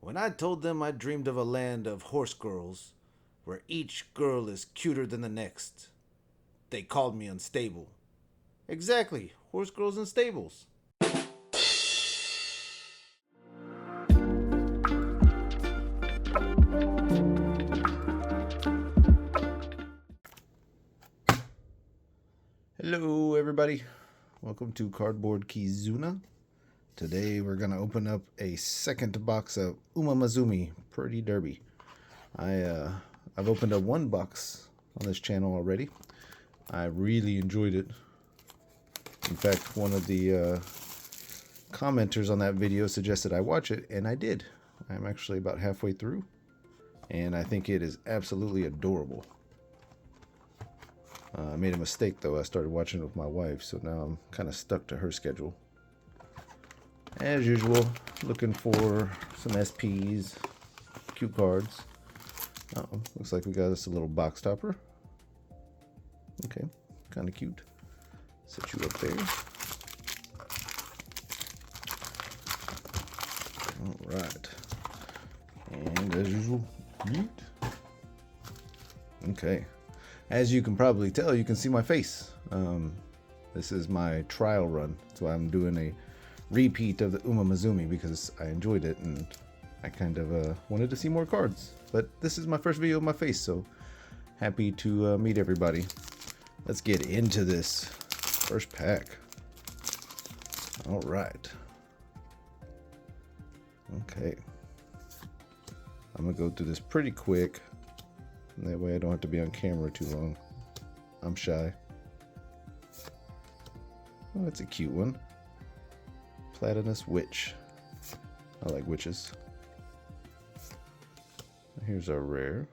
When I told them I dreamed of a land of horse girls, where each girl is cuter than the next, they called me unstable. Exactly, horse girls in stables. Hello everybody, welcome to Cardboard Kizuna. Today we're going to open up a second box of Umamusume Purdy Derby. I've opened up one box on this channel already. I really enjoyed it. In fact, one of the commenters on that video suggested I watch it, and I did. I'm actually about halfway through, and I think it is absolutely adorable. I made a mistake though. I started watching it with my wife, so now I'm kind of stuck to her schedule. As usual, looking for some SPs, cute cards. Uh-oh, looks like we got us a little box topper. Okay, kind of cute. Set you up there. All right. And as usual, neat. Okay. As you can probably tell, you can see my face. This is my trial run, so I'm doing a repeat of the Umamusume because I enjoyed it and I kind of wanted to see more cards. But this is my first video of my face, so happy to meet everybody. Let's get into this first pack. All right. Okay. I'm gonna go through this pretty quick. That way I don't have to be on camera too long. I'm shy. Oh, that's a cute one. Platinous Witch. I like witches. Here's our rare.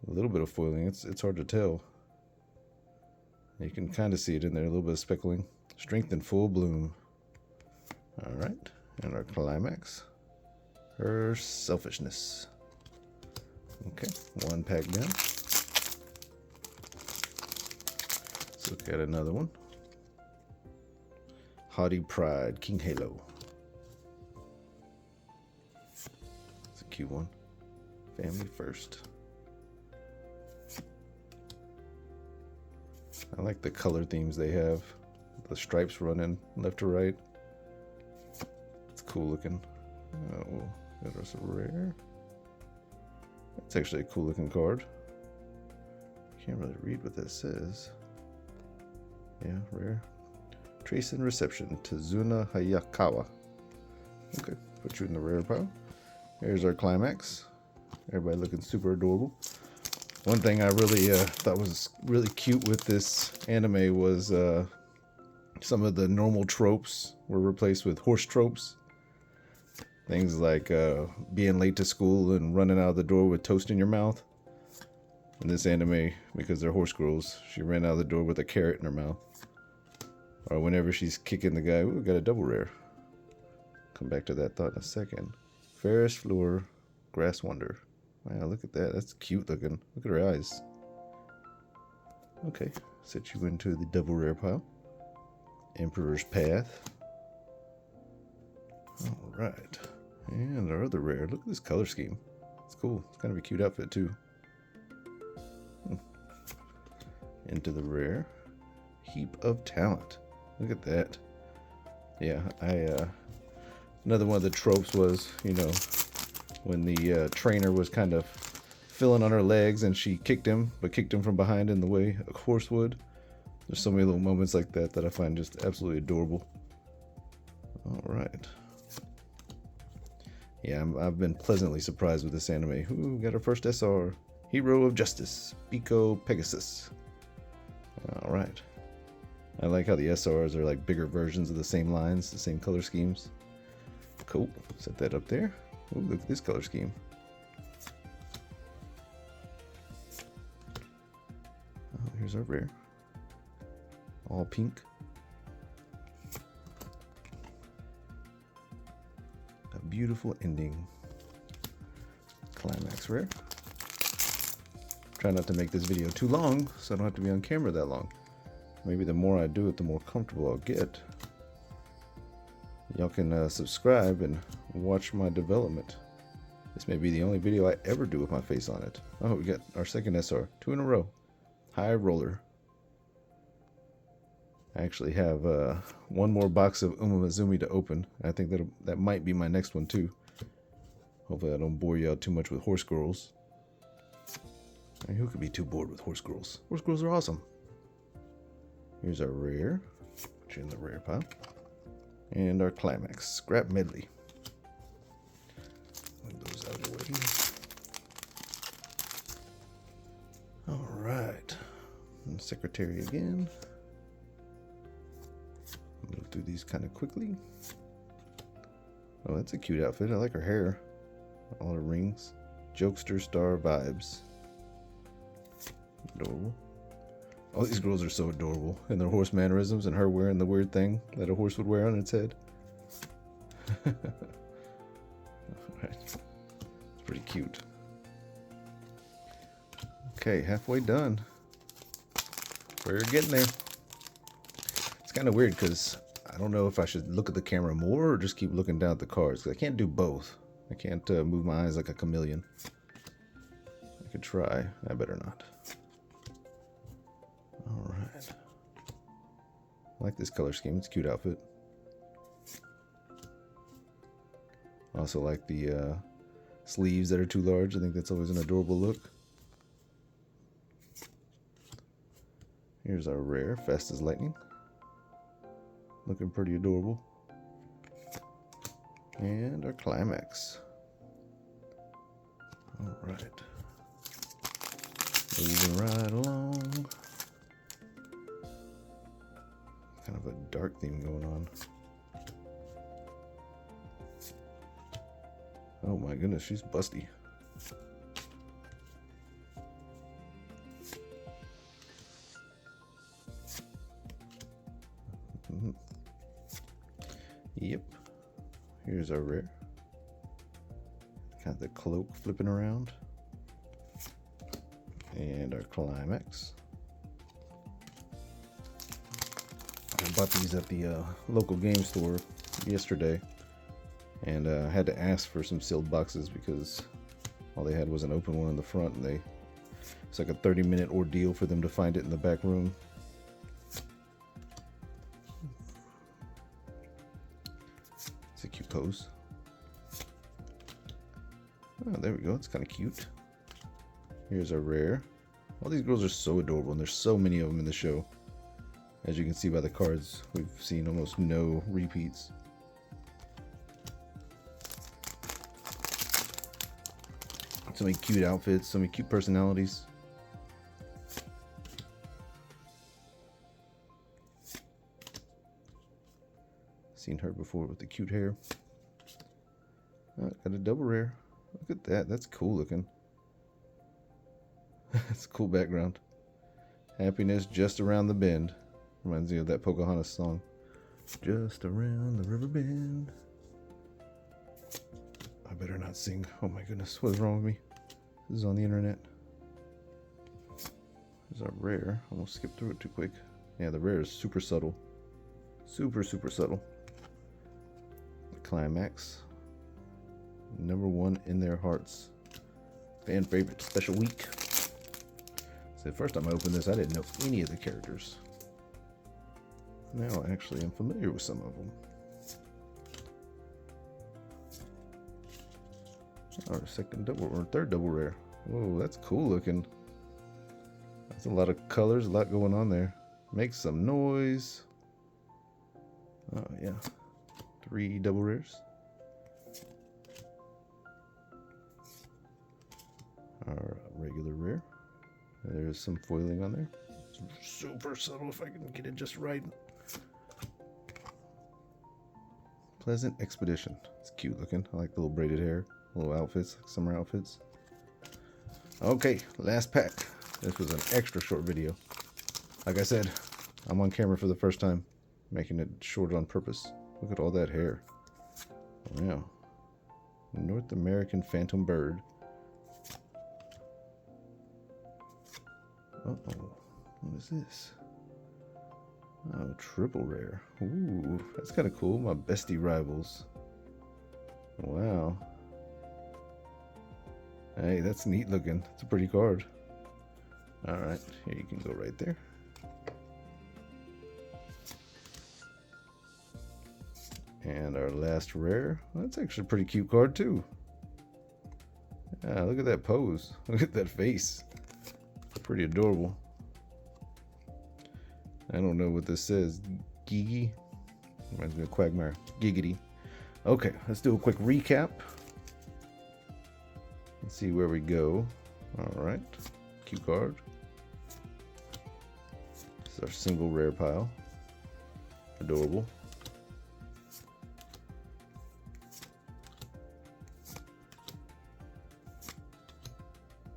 A little bit of foiling. It's hard to tell. You can kind of see it in there. A little bit of speckling. Strength in full bloom. Alright. And our climax. Her selfishness. Okay, one pack down. Let's look at another one. Haughty Pride, King Halo. It's a cute one. Family first. I like the color themes they have. The stripes running left to right. It's cool looking. Oh, there's a rare. That's actually a cool looking card. Can't really read what that says. Yeah, rare. Trace and Reception, Tazuna Hayakawa. Okay, put you in the rare pile. Here's our climax. Everybody looking super adorable. One thing I really thought was really cute with this anime was some of the normal tropes were replaced with horse tropes. Things like being late to school and running out of the door with toast in your mouth. In this anime, because they're horse girls, she ran out of the door with a carrot in her mouth. Or whenever she's kicking the guy, ooh, we got a double rare. Come back to that thought in a second. Ferris Floor, Grass Wonder. Wow, look at that. That's cute looking. Look at her eyes. Okay, set you into the double rare pile. Emperor's Path. Alright. And our other rare. Look at this color scheme. It's cool. It's kind of a cute outfit too. Into the rare. Heap of Talent. Look at that. Yeah, another one of the tropes was, you know, when the trainer was kind of filling on her legs and she kicked him, but kicked him from behind in the way a horse would. There's so many little moments like that that I find just absolutely adorable. Alright. Yeah, I've been pleasantly surprised with this anime. Ooh, got our first SR. Hero of Justice, Pico Pegasus. Alright. I like how the SRs are like bigger versions of the same lines, the same color schemes. Cool. Set that up there. Ooh, look at this color scheme. Oh, here's our rare. All pink. A beautiful ending. Climax rare. Try not to make this video too long, so I don't have to be on camera that long. Maybe the more I do it, the more comfortable I'll get. y'all can subscribe and watch my development. This may be the only video I ever do with my face on it. Oh, we got our second SR. 2 in a row. High roller. I actually have one more box of Umamusume to open. I think that might be my next one too. Hopefully I don't bore you out too much with horse girls. I mean, who could be too bored with horse girls? Horse girls are awesome. Here's our rare. Put you in the rare pile. And our climax. Scrap medley. Move those out of the way. Alright. And secretary again. Move through these kind of quickly. Oh, that's a cute outfit. I like her hair. All her rings. Jokester star vibes. Adorable. All these girls are so adorable. And their horse mannerisms and her wearing the weird thing that a horse would wear on its head. Alright. It's pretty cute. Okay, halfway done. We're getting there. It's kind of weird because I don't know if I should look at the camera more or just keep looking down at the cards. Because I can't do both. I can't move my eyes like a chameleon. I could try. I better not. Alright. I like this color scheme. It's a cute outfit. I also like the sleeves that are too large. I think that's always an adorable look. Here's our rare, fast as lightning. Looking pretty adorable. And our climax. Alright. Moving right along. Kind of a dark theme going on. Oh my goodness, she's busty. Yep. Here's our rare. Got the cloak flipping around. And our climax. I bought these at the local game store yesterday. And I had to ask for some sealed boxes because all they had was an open one in the front. And it's like a 30-minute ordeal for them to find it in the back room. It's a cute pose. Oh, there we go. It's kind of cute. Here's our rare. All these girls are so adorable, and there's so many of them in the show. As you can see by the cards, we've seen almost no repeats. So many cute outfits, so many cute personalities. Seen her before with the cute hair. Oh, got a double rare. Look at that. That's cool looking. That's a cool background. Happiness just around the bend. Reminds me of that Pocahontas song. Just around the river bend. I better not sing. Oh my goodness. What is wrong with me? This is on the internet. There's our rare. Almost skipped through it too quick. Yeah, the rare is super subtle. Super subtle. The climax. #1 in their hearts. Fan favorite special week. So the first time I opened this, I didn't know any of the characters. Now actually I'm familiar with some of them. Our second double or third double rare. Whoa, that's cool looking. That's a lot of colors, a lot going on there. Make some noise. Oh yeah. 3 double rares. Our regular rare. There's some foiling on there. It's super subtle if I can get it just right. Pleasant Expedition. It's cute looking. I like the little braided hair. Little outfits, like summer outfits. Okay, last pack. This was an extra short video. Like I said, I'm on camera for the first time, making it short on purpose. Look at all that hair. Yeah. North American Phantom Bird. Uh-oh. What is this? Oh, triple rare. Ooh, that's kind of cool. My bestie rivals. Wow. Hey, that's neat looking. It's a pretty card. Alright, here you can go right there. And our last rare. That's actually a pretty cute card too. Yeah, look at that pose. Look at that face. Pretty adorable. I don't know what this says. Gigi? Reminds me of Quagmire. Giggity. Okay, let's do a quick recap. Let's see where we go. Alright. Cute card. This is our single rare pile. Adorable.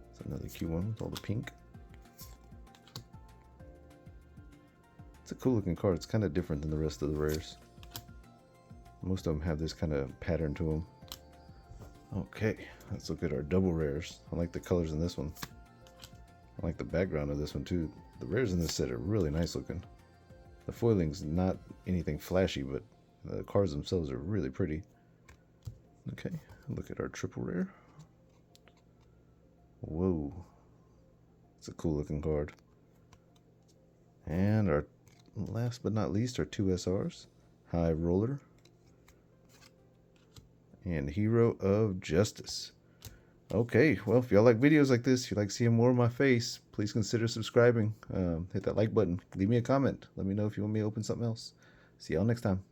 It's another cute one with all the pink. It's a cool looking card. It's kind of different than the rest of the rares. Most of them have this kind of pattern to them. Okay, let's look at our double rares. I like the colors in this one. I like the background of this one too. The rares in this set are really nice looking. The foiling's not anything flashy, but the cards themselves are really pretty. Okay, look at our triple rare. Whoa, it's a cool looking card. And our last but not least, our two SRs. High Roller and Hero of Justice. Okay, well, if y'all like videos like this, if you like seeing more of my face, please consider subscribing. Hit that like button. Leave me a comment. Let me know if you want me to open something else. See y'all next time.